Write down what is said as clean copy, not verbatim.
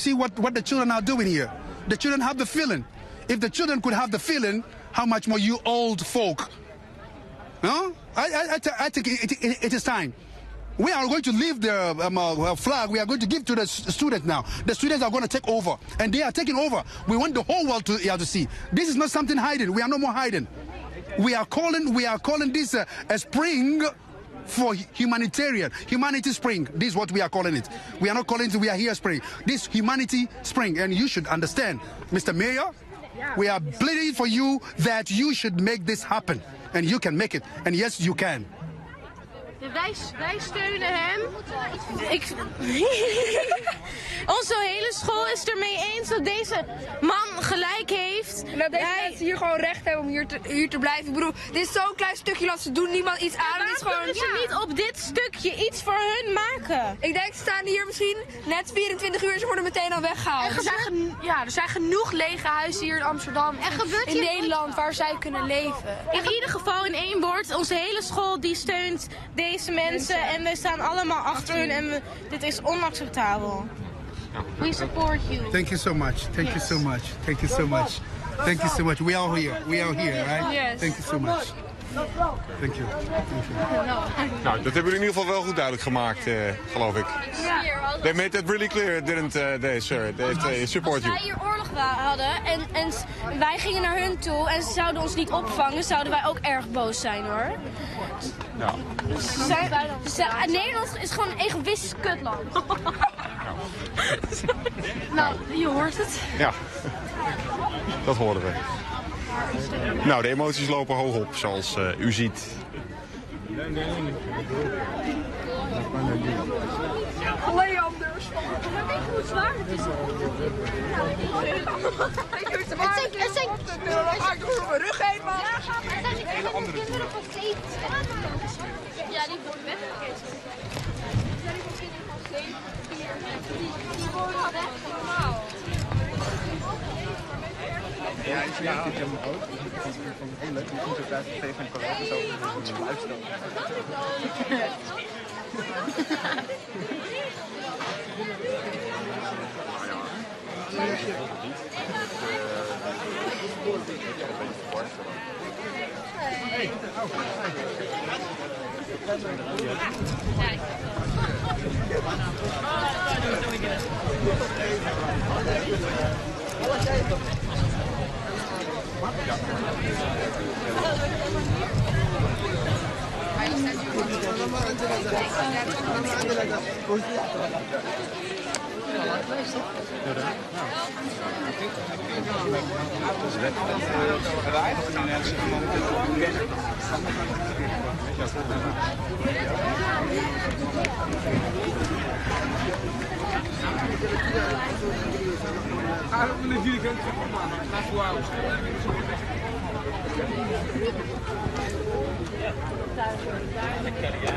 See what the children are doing here. The children have the feeling. If the children could have the feeling, how much more you old folk? No? I think it is time. We are going to leave the flag. We are going to give to the students now. The students are going to take over. And they are taking over. We want the whole world to see. This is not something hiding. We are no more hiding. We are calling this a spring for humanitarian. Humanity spring. This is what we are calling it. We are not calling it we are here spring. This humanity spring. And you should understand, Mr. Mayor, we are pleading for you that you should make this happen. And you can make it. And yes, you can. Wij steunen hem. Onze hele school is ermee eens dat deze man gelijk heeft. En dat deze mensen hier gewoon recht hebben om hier te blijven. Ik bedoel, dit is zo'n klein stukje land, ze doen niemand iets aan. Waarom kunnen ze niet op dit stukje iets voor hun maken? Ik denk, ze staan hier misschien net 24 uur en ze worden meteen al weggehaald. Er zijn genoeg lege huizen hier in Amsterdam en in Nederland waar zij kunnen leven. In ieder geval in één woord, onze hele school die steunt deze mensen en we staan allemaal achter hun en dit is onacceptabel. We support you. Thank you so much. Thank you so much. Thank you so much. Thank you so much. We are here, right? Yes. Thank you so much. Thank you. Nou, dat hebben jullie in ieder geval wel goed duidelijk gemaakt, geloof ik. They made that really clear, didn't they, sir? They support you. Als wij hier oorlog hadden en wij gingen naar hun toe en ze zouden ons niet opvangen, zouden wij ook erg boos zijn, hoor. Ja. Nederland is gewoon een egoïstisch kutland. Nou, je hoort het. Ja, dat horen we. Nou, de emoties lopen hoog op, zoals u ziet. Alleen anders. Weet je hoe zwaar het is? Het zijn door mijn rug heen, man. Hele andere kinderen van 7. Ja, die worden weggeketst. Ja, die kinderen van 7, 4, die worden weg. Ja, ik zie hem ook. Ik vond het heel leuk. Ik vond het thuis tegen mijn collega's over luisteren. Ja.